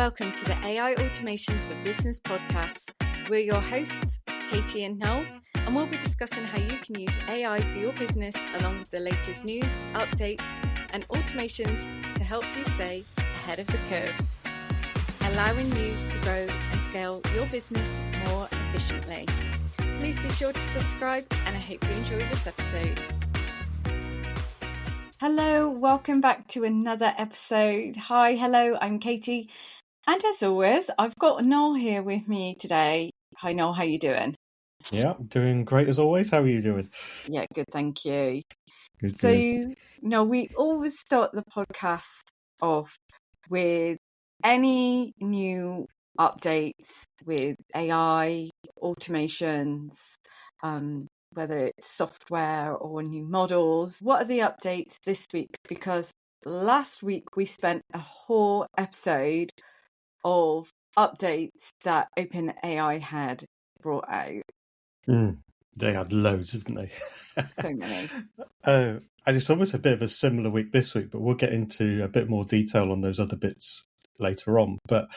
Welcome to the AI Automations for Business podcast. We're your hosts, Katie and Noel, and we'll be discussing how you can use AI for your business along with the latest news, updates, and automations to help you stay ahead of the curve, allowing you to grow and scale your business more efficiently. Please be sure to subscribe, and I hope you enjoy this episode. Hello, welcome back to another episode. Hi, hello, I'm Katie. And as always, I've got Noel here with me today. Hi, Noel, how you doing? Yeah, doing great as always. How are you doing? Yeah, good, thank you. Good. No, we always start the podcast off with any new updates with AI, automations, whether it's software or new models. What are the updates this week? Because last week we spent a whole episode of updates that OpenAI had brought out. They had loads, didn't they? So many. And it's almost a bit of a similar week this week, but we'll get into a bit more detail on those other bits later on. But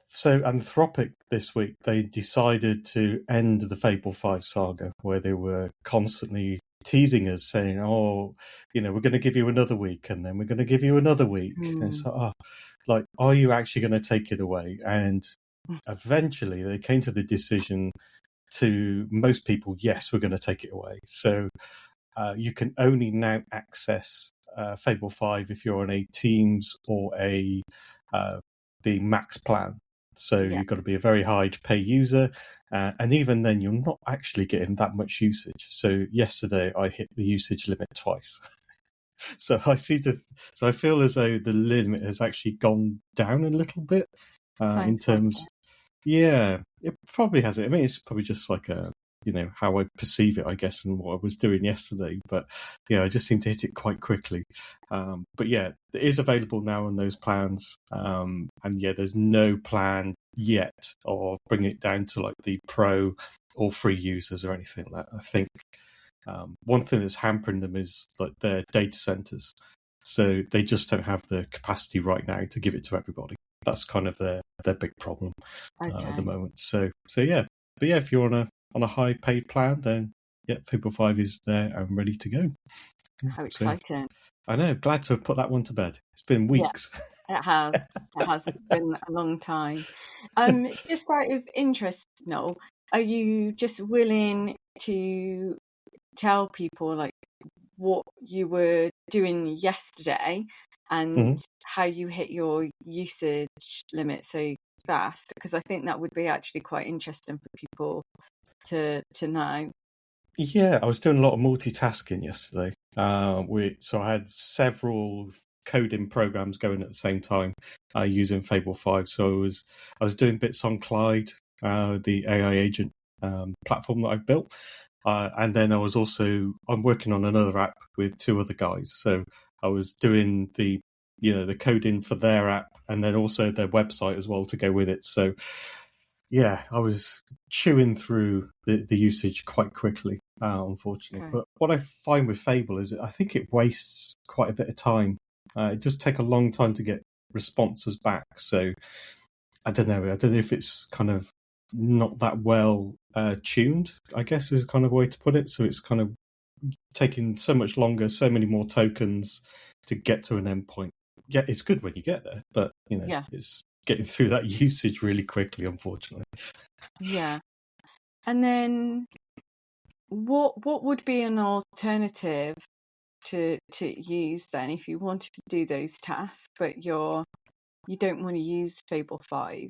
so Anthropic this week, they decided to end the Fable 5 saga, where they were constantly teasing us, saying, we're going to give you another week, and then we're going to give you another week. And it's like, are you actually going to take it away? And eventually they came to the decision to most people, yes, we're going to take it away. So you can only now access Fable 5 if you're on a Teams or the Max plan. So you've got to be a very high to pay user. And even then, you're not actually getting that much usage. So yesterday I hit the usage limit twice. So I feel as though the limit has actually gone down a little bit in terms. Yeah, it probably has. I mean, it's probably just like how I perceive it, I guess, and what I was doing yesterday. But yeah, I just seem to hit it quite quickly. But yeah, it is available now on those plans. And yeah, there's no plan yet of bringing it down to like the pro or free users or anything like that. I think one thing that's hampering them is like their data centers. So they just don't have the capacity right now to give it to everybody. That's kind of their big problem at the moment. So yeah, but yeah, if you're on a high paid plan, then yeah, Fable 5 is there and ready to go. How exciting! I know. Glad to have put that one to bed. It's been weeks. Yeah, it has. It has been a long time. Just out of interest, Noel, are you just willing to tell people like what you were doing yesterday and how you hit your usage limit so fast? Because I think that would be actually quite interesting for people to know. Yeah, I was doing a lot of multitasking yesterday. So I had several coding programs going at the same time using Fable 5. So I was doing bits on Clyde, the AI agent platform that I've built. And then I'm working on another app with two other guys. So I was doing the coding for their app and then also their website as well to go with it. So yeah, I was chewing through the usage quite quickly, unfortunately. But what I find with Fable is I think it wastes quite a bit of time. It does take a long time to get responses back. So I don't know if it's kind of not that well tuned, I guess is kind of a way to put it. So it's kind of taking so much longer, so many more tokens to get to an endpoint. Yeah, it's good when you get there, but it's getting through that usage really quickly, unfortunately. Yeah. And then what would be an alternative to use then if you wanted to do those tasks, but you don't want to use Fable 5?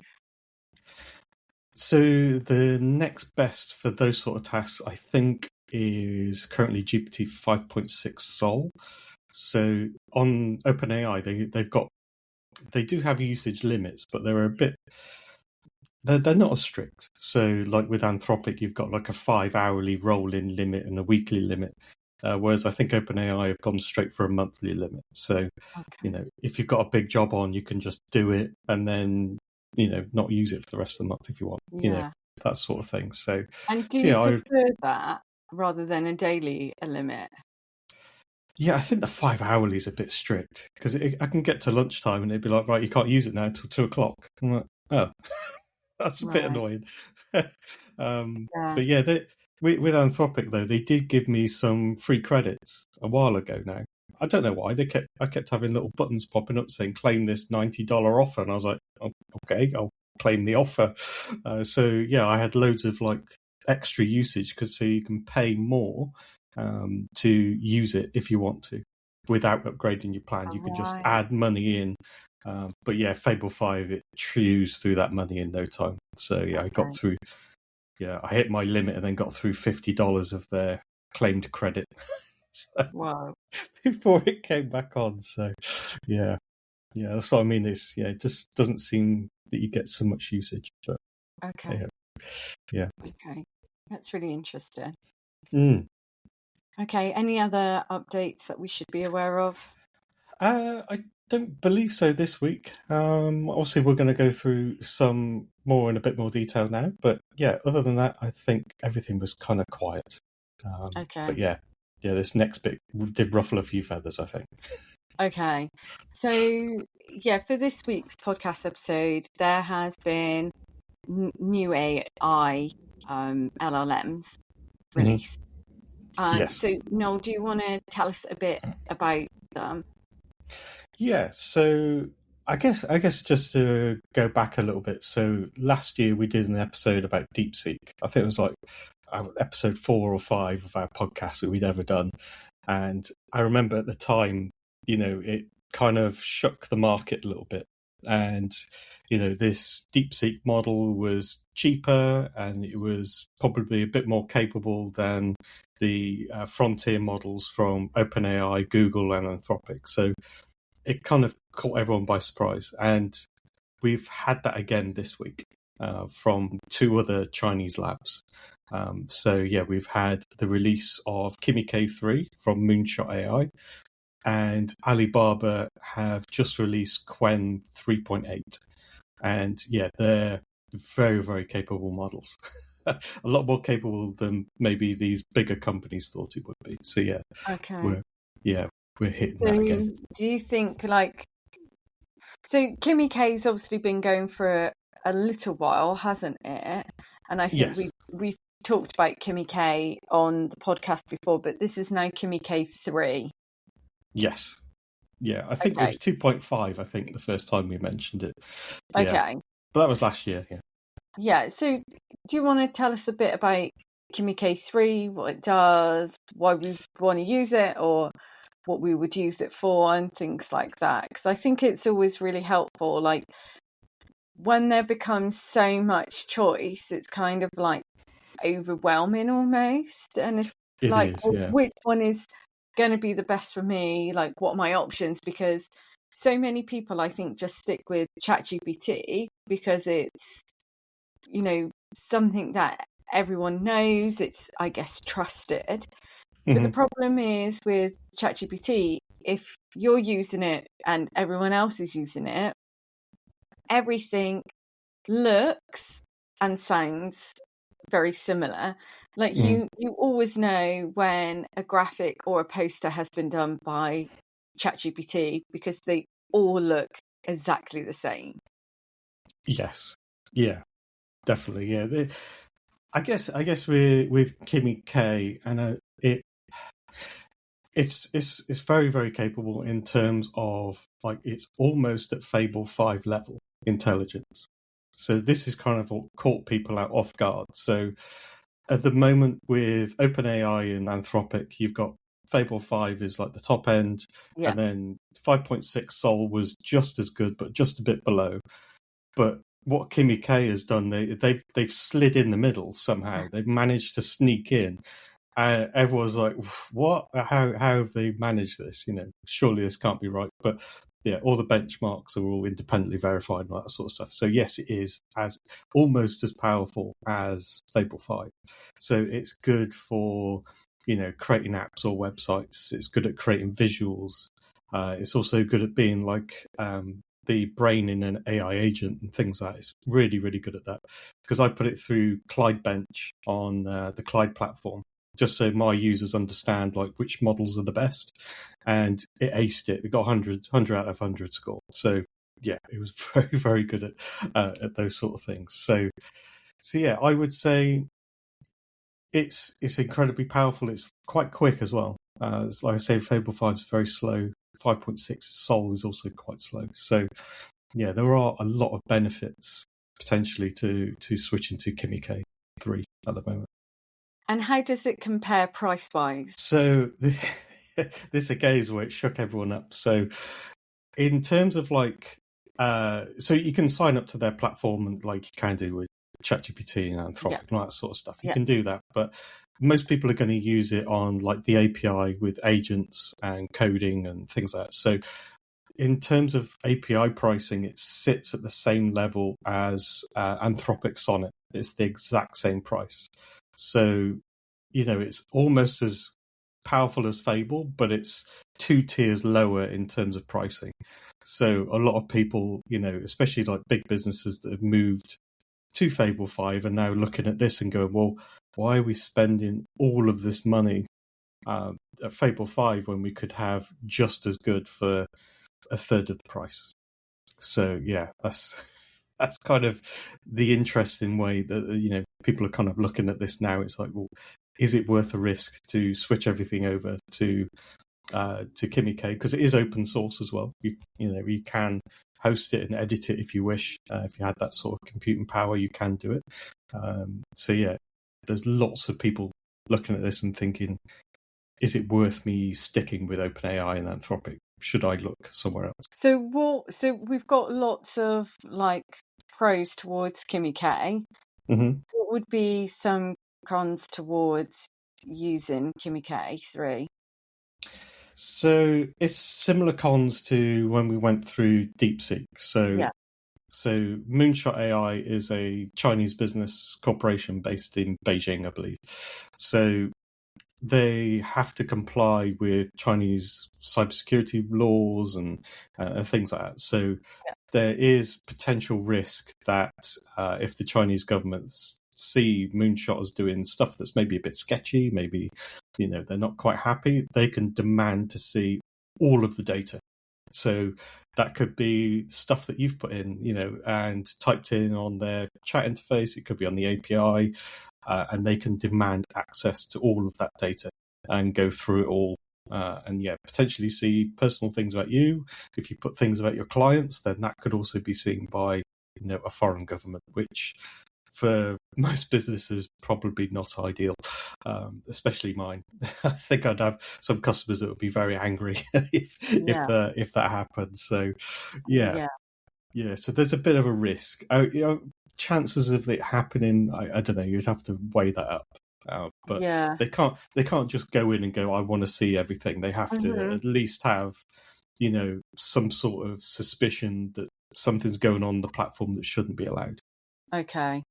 So the next best for those sort of tasks, I think, is currently GPT 5.6 Sol. So on OpenAI, they do have usage limits, but they're not as strict. So like with Anthropic, you've got like a 5-hourly rolling limit and a weekly limit. Whereas I think OpenAI have gone straight for a monthly limit. So, if you've got a big job on, you can just do it and then, not use it for the rest of the month if you want, that sort of thing. So, and do you prefer that rather than a daily limit? Yeah, I think the 5 hourly is a bit strict because I can get to lunchtime and it'd be like, right, you can't use it now until 2 o'clock. I'm like, oh, that's a bit Right. annoying. Yeah. But yeah, with Anthropic though, they did give me some free credits a while ago now. I don't know why I kept having little buttons popping up saying claim this $90 offer, and I was like, oh, okay, I'll claim the offer. So yeah, I had loads of like extra usage because so you can pay more to use it if you want to without upgrading your plan. You can just Right. add money in. But yeah, Fable 5, it chews through that money in no time. So yeah, I got Okay. through. Yeah, I hit my limit and then got through $50 of their claimed credit so, Wow. before it came back on. So yeah, yeah, that's what I mean. It just doesn't seem that you get so much usage. But Okay. yeah, yeah. Okay. That's really interesting. Mm. Okay. Any other updates that we should be aware of? I don't believe so this week. Obviously, we're going to go through some more in a bit more detail now. But yeah, other than that, I think everything was kind of quiet. But Okay. yeah, this next bit did ruffle a few feathers, I think. Okay. So, yeah, for this week's podcast episode, there has been new AI LLMs Mhm. released. Yes. So, Noel, do you want to tell us a bit about them? Yeah, so I guess just to go back a little bit. So last year we did an episode about DeepSeek. I think it was like episode 4 or 5 of our podcast that we'd ever done. And I remember at the time, it kind of shook the market a little bit. And this DeepSeek model was cheaper and it was probably a bit more capable than the frontier models from OpenAI, Google, and Anthropic. So it kind of caught everyone by surprise. And we've had that again this week from 2 other Chinese labs. So yeah, we've had the release of Kimi K3 from Moonshot AI, and Alibaba have just released Quen 3.8. And yeah, they're very, very capable models. A lot more capable than maybe these bigger companies thought it would be. So yeah, Okay. we're yeah, we're hitting So, that again. do you think so Kimmy K's obviously been going for a little while, hasn't it? And I think Yes. we've talked about Kimmy K on the podcast before, but this is now Kimmy K3. Yes. Yeah, I think it Okay. was 2.5, I think, the first time we mentioned it. Yeah. Okay. But that was last year, yeah. Yeah. So, do you want to tell us a bit about Kimmy K3, what it does, why we want to use it, or what we would use it for, and things like that? Because I think it's always really helpful. Like when there becomes so much choice, it's kind of like overwhelming almost. And it's It like, is, well, yeah. which one is going to be the best for me? Like, what are my options? Because so many people, I think, just stick with ChatGPT because it's, something that everyone knows. It's, I guess, trusted. But the Hmm. problem is with ChatGPT, if you're using it and everyone else is using it, everything looks and sounds very similar. Like Hmm. you always know when a graphic or a poster has been done by ChatGPT because they all look exactly the same. Yes. Yeah, definitely. Yeah. I guess with Kimmy K, and it's very, very capable in terms of like it's almost at Fable 5 level intelligence. So this is kind of what caught people out off guard. So at the moment with OpenAI and Anthropic, you've got Fable 5 is like the top end, Yeah. and then 5.6 Sol was just as good, but just a bit below. But what Kimmy K has done, they've slid in the middle somehow. They've managed to sneak in. Everyone's like, "What? How have they managed this? Surely this can't be right." But yeah, all the benchmarks are all independently verified and all that sort of stuff. So yes, it is as almost as powerful as Fable 5. So it's good for creating apps or websites. It's good at creating visuals. It's also good at being like the brain in an AI agent and things like that. It's really, really good at that because I put it through Clyde Bench on the Clyde platform. just so my users understand like which models are the best, and it aced it. It got 100 out of 100 score. So yeah, it was very, very good at those sort of things. So yeah, I would say it's incredibly powerful. It's quite quick as well. It's like I say, Fable 5 is very slow. 5.6 Sol is also quite slow. So yeah, there are a lot of benefits potentially to switching to Kimi K3 at the moment. And how does it compare price-wise? So this again is where it shook everyone up. So in terms of like, so you can sign up to their platform and like you can do with ChatGPT and Anthropic and all that sort of stuff. You can do that, but most people are going to use it on like the API with agents and coding and things like that. So in terms of API pricing, it sits at the same level as Anthropic Sonnet. It's the exact same price. So, it's almost as powerful as Fable, but it's 2 tiers lower in terms of pricing. So a lot of people, especially like big businesses that have moved to Fable 5 are now looking at this and going, well, why are we spending all of this money at Fable 5 when we could have just as good for a third of the price? So yeah, that's kind of the interesting way that people are kind of looking at this now. It's like, well, is it worth a risk to switch everything over to Kimi K, because it is open source as well. You can host it and edit it if you wish. If you had that sort of computing power, you can do it. So yeah, there's lots of people looking at this and thinking, is it worth me sticking with OpenAI and Anthropic? Should I look somewhere else? So we've got lots of like pros towards Kimi K. Mm-hmm. What would be some cons towards using Kimi K3? So it's similar cons to when we went through DeepSeek. So Moonshot AI is a Chinese business corporation based in Beijing, I believe. So they have to comply with Chinese cybersecurity laws and things like that. So there is potential risk that if the Chinese government see Moonshot as doing stuff that's maybe a bit sketchy, maybe they're not quite happy, they can demand to see all of the data. So that could be stuff that you've put in, and typed in on their chat interface. It could be on the API, and they can demand access to all of that data and go through it all. And potentially see personal things about you. If you put things about your clients, then that could also be seen by a foreign government, which for most businesses probably not ideal, especially mine. I think I'd have some customers that would be very angry if that happens. So yeah. So there's a bit of a risk. Chances of it happening, I don't know. You'd have to weigh that up. But they can't just go in and go, I want to see everything. They have to at least have some sort of suspicion that something's going on the platform that shouldn't be allowed. Okay.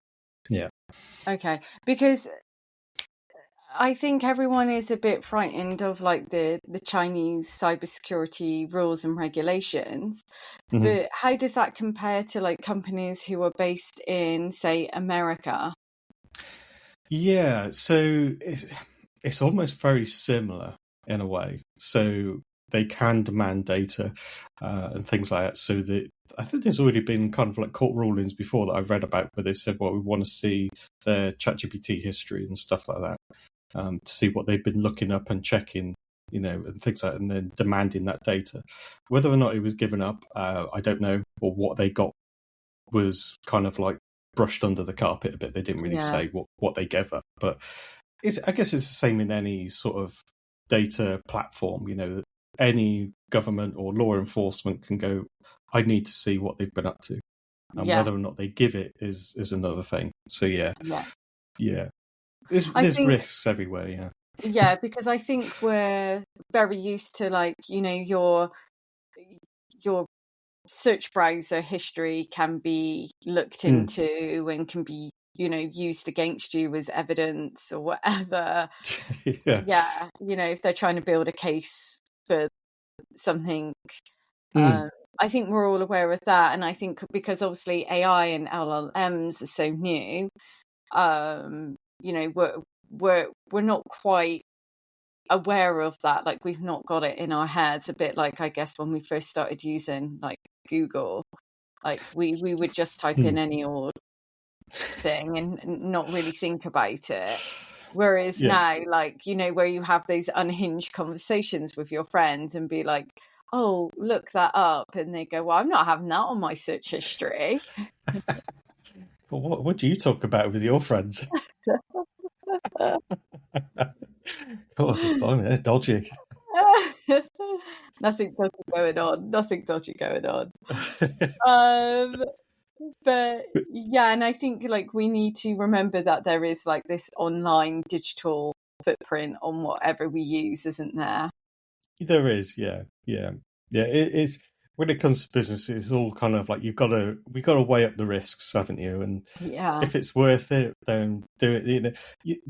Yeah. Okay, because I think everyone is a bit frightened of like the Chinese cybersecurity rules and regulations. Mm-hmm. But how does that compare to like companies who are based in, say, America? Yeah, so it's almost very similar in a way. So they can demand data and things like that. So that I think there's already been kind of like court rulings before that I've read about where they've said, well, we want to see their ChatGPT history and stuff like that to see what they've been looking up and checking, and things like that, and then demanding that data. Whether or not it was given up, I don't know, or what they got was kind of like brushed under the carpet a bit. They didn't really say what they gave up, but I guess it's the same in any sort of data platform. That any government or law enforcement can go, I need to see what they've been up to, and whether or not they give it is another thing. So there's risks everywhere. Yeah, because I think we're very used to like your search browser history can be looked into and can be used against you as evidence or whatever. If they're trying to build a case for something, I think we're all aware of that. And I think because obviously AI and LLMs are so new, we're not quite aware of that. Like, we've not got it in our heads. A bit like, I guess, when we first started using like Google, like we would just type in any old thing and not really think about it. Whereas Yeah. now, like, you know, where you have those unhinged conversations with your friends and be like, oh, look that up, and they go, well, I'm not having that on my search history. Well, what do you talk about with your friends? God, blimey, they're dodgy. Nothing dodgy going on. Nothing dodgy going on. But yeah, and I think like we need to remember that there is like this online digital footprint on whatever we use, isn't there? There is, yeah. It is when it comes to business, it's all kind of like we got to weigh up the risks, haven't you? And Yeah, if it's worth it, then do it. You know,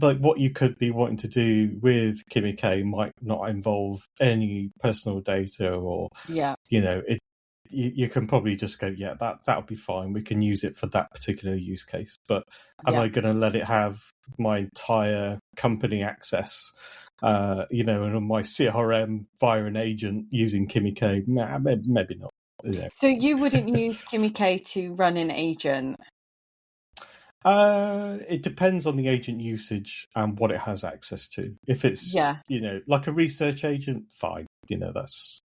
like what you could be wanting to do with Kimmy K might not involve any personal data, or yeah, you know, you can probably just go, yeah, that'll be fine. We can use it for that particular use case. But am yeah. I going to let it have my entire company access? You know, and on my CRM via an agent using Kimmy K? Nah, maybe not. Yeah. So you wouldn't use Kimmy K to run an agent? It depends on the agent usage and what it has access to. If it's, Yeah, you know, like a research agent, fine. You know, that's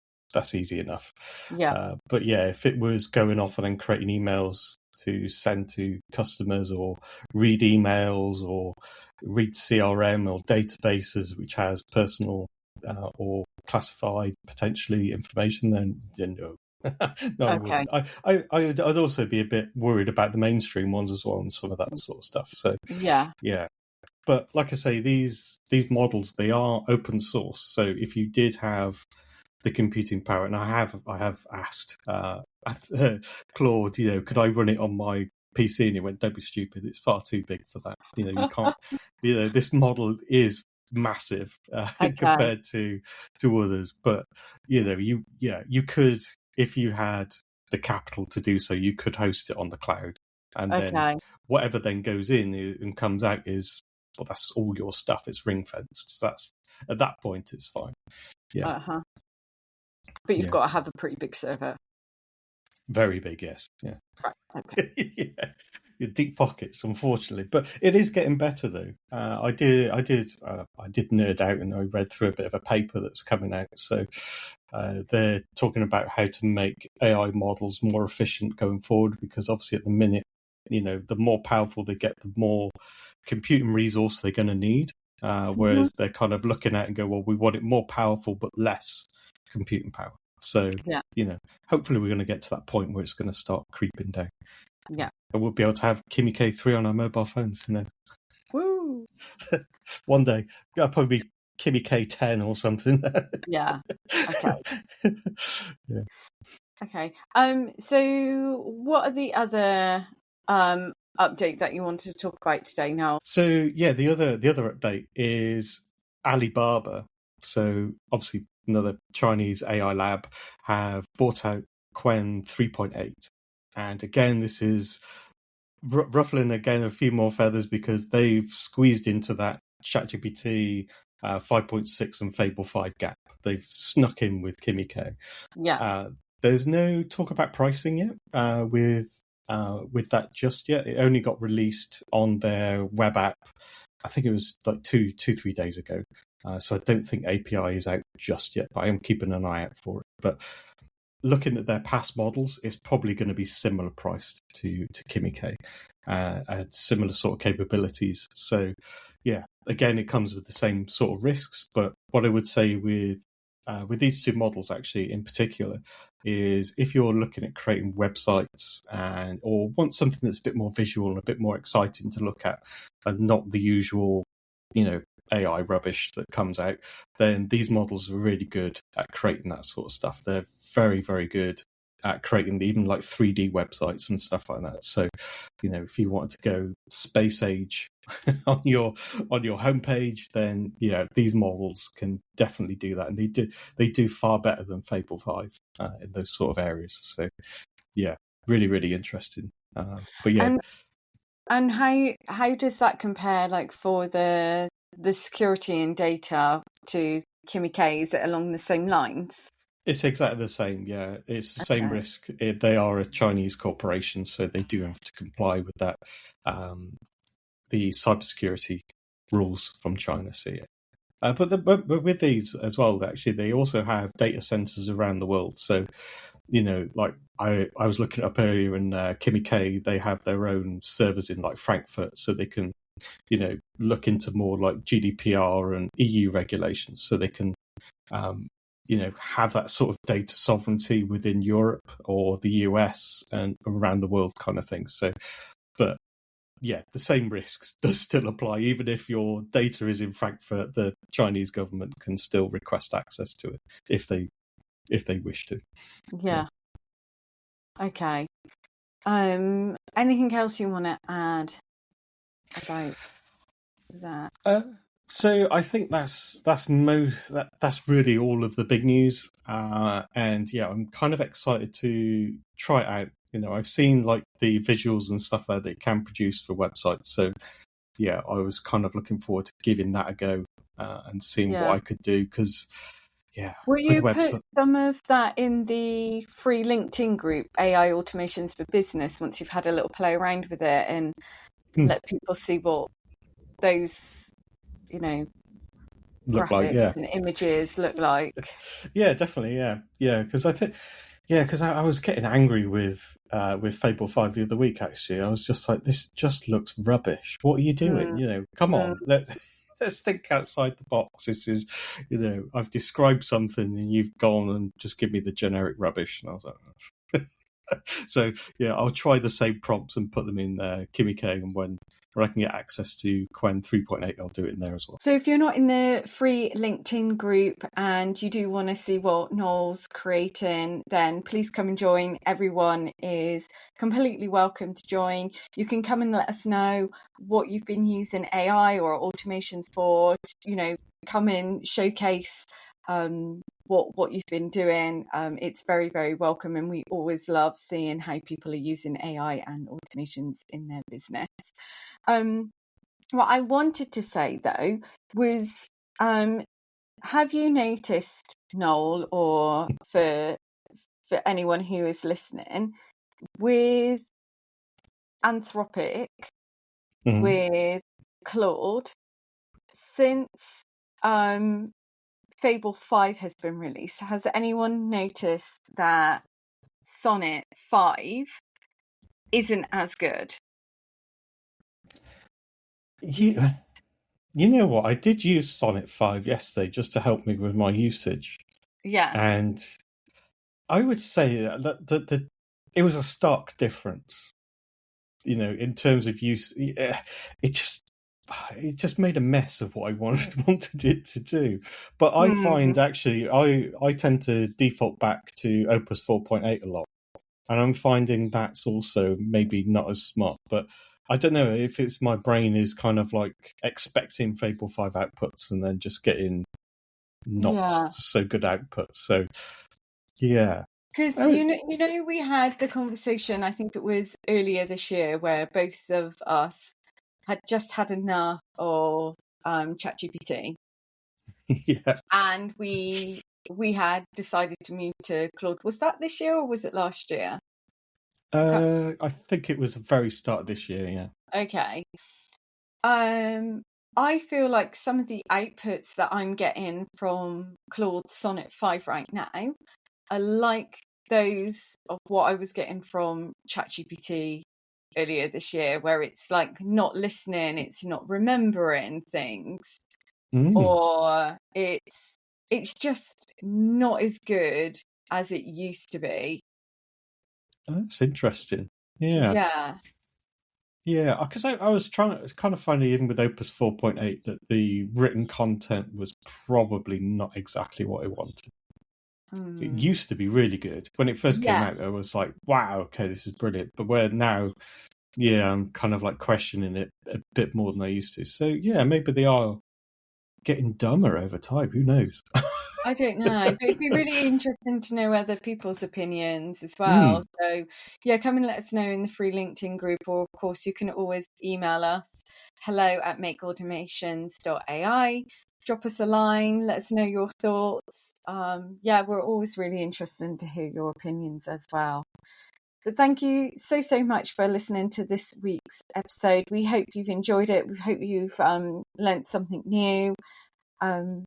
easy enough. yeah, But yeah, if it was going off and then creating emails to send to customers, or read emails, or read CRM or databases which has personal or classified potentially information, then no. No, I okay, wouldn't. I'd also be a bit worried about the mainstream ones as well, and some of that sort of stuff. So yeah, yeah, but like I say, these models, they are open source. So if you did have the computing power, and I have asked Claude, you know, could I run it on my PC? And he went, don't be stupid, it's far too big for that. You know, you can't. You know, this model is massive okay, compared to others, but you know, you could, if you had the capital to do so, you could host it on the cloud, and then okay. whatever then goes in and comes out is, well, that's all your stuff. It's ring fenced. So that's, at that point, it's fine. Yeah, Uh-huh. But you've yeah, got to have a pretty big server. very big. Yes, yeah. Right, okay. Yeah. Your deep pockets, unfortunately, but it is getting better though. I did nerd out, and I read through a bit of a paper that's coming out. So they're talking about how to make AI models more efficient going forward, because obviously at the minute, you know, the more powerful they get, the more computing resource they're going to need. Mhm. Whereas they're kind of looking at and go, well, we want it more powerful but less computing power. So Yeah, you know, hopefully we're going to get to that point where it's going to start creeping down. yeah. And we'll be able to have Kimmy K3 on our mobile phones, you know. Woo! One day, it'll probably be Kimmy K10 or something. Yeah. Okay. Yeah. Okay. So what are the other update that you wanted to talk about today, Noel? So yeah, the other update is Alibaba. So obviously another Chinese AI lab have bought out Qwen 3.8. And again, this is ruffling again a few more feathers, because they've squeezed into that ChatGPT 5.6 and Fable 5 gap. They've snuck in with Kimmy K. Yeah. There's no talk about pricing yet with that just yet. It only got released on their web app. I think it was like 3 days ago. So I don't think API is out just yet, but I am keeping an eye out for it. But looking at their past models, it's probably going to be similar priced to Kimmy K, and similar sort of capabilities. So yeah, again, it comes with the same sort of risks. But what I would say with these two models, actually, in particular, is if you're looking at creating websites and or want something that's a bit more visual and a bit more exciting to look at, and not the usual, you know, AI rubbish that comes out, then these models are really good at creating that sort of stuff. They're very, very good at creating even like 3D websites and stuff like that. So, you know, if you want to go space age on your homepage, then these models can definitely do that, and they do far better than Fable 5 in those sort of areas. So yeah, really, really interesting. But yeah, And how does that compare, like, for the the security and data to Kimmy K, is it along the same lines? It's exactly the same, yeah. It's the same Okay. risk. They are a Chinese corporation, so they do have to comply with that, the cybersecurity rules from China. So yeah. But with these as well, actually, they also have data centers around the world. So, like I was looking up earlier in Kimmy K, they have their own servers in like Frankfurt, so they can, look into more like GDPR and EU regulations, so they can, have that sort of data sovereignty within Europe or the US and around the world kind of thing. So, but yeah, the same risks does still apply. Even if your data is in Frankfurt, the Chinese government can still request access to it if they wish to. Yeah. Okay. Anything else you want to add about that? So I think that's really all of the big news. And yeah, I'm kind of excited to try it out. I've seen like the visuals and stuff that it can produce for websites. So yeah, I was kind of looking forward to giving that a go and seeing what I could do. Because yeah, Will you put some of that in the free LinkedIn group, AI Automations for Business, once you've had a little play around with it and let people see what those, look graphics like, yeah, and images look like? Yeah, definitely, yeah. Because I think, because I was getting angry with Fable 5 the other week. Actually, I was just like, this just looks rubbish. What are you doing? Come on, let's think outside the box. This is, I've described something and you've gone and just give me the generic rubbish. And I was like, so yeah, I'll try the same prompts and put them in Kimmy K, and when I can get access to Quen 3.8, I'll do it in there as well. So if you're not in the free LinkedIn group and you do want to see what Noel's creating, then please come and join. Everyone is completely welcome to join. You can come and let us know what you've been using AI or automations for. Come in, showcase what you've been doing. It's very, very welcome, and we always love seeing how people are using AI and automations in their business. What I wanted to say though was, have you noticed, Noel, or for anyone who is listening, with Anthropic, with Claude, since Fable 5 has been released, has anyone noticed that Sonnet 5 isn't as good? You know what? I did use Sonnet 5 yesterday just to help me with my usage. Yeah. And I would say that it was a stark difference, in terms of use. It just made a mess of what I wanted it to do. But I find actually I tend to default back to Opus 4.8 a lot. And I'm finding that's also maybe not as smart. But I don't know if it's my brain is kind of like expecting Fable 5 outputs and then just getting not so good outputs. So, yeah. Because, we had the conversation, I think it was earlier this year, where both of us had just had enough of ChatGPT. Yeah. And we had decided to move to Claude. Was that this year or was it last year? I think it was the very start of this year, yeah. Okay. I feel like some of the outputs that I'm getting from Claude Sonnet 5 right now are like those of what I was getting from ChatGPT earlier this year, where it's like not listening, it's not remembering things, or it's just not as good as it used to be. That's interesting. Yeah. Yeah. Yeah, because I was kind of finding even with Opus 4.8 that the written content was probably not exactly what I wanted. It used to be really good. When it first came out, I was like, wow, okay, this is brilliant. But where now, yeah, I'm kind of like questioning it a bit more than I used to. So yeah, maybe they are getting dumber over time. Who knows? I don't know, but it'd be really interesting to know other people's opinions as well. So yeah, come and let us know in the free LinkedIn group, or of course you can always email us. hello@makeautomations.ai. Drop us a line, let us know your thoughts. We're always really interested to hear your opinions as well. But thank you so much for listening to this week's episode. We hope you've enjoyed it. We hope you've learnt something new. And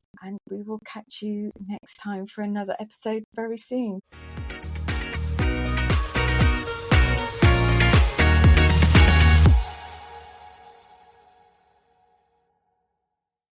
we will catch you next time for another episode very soon.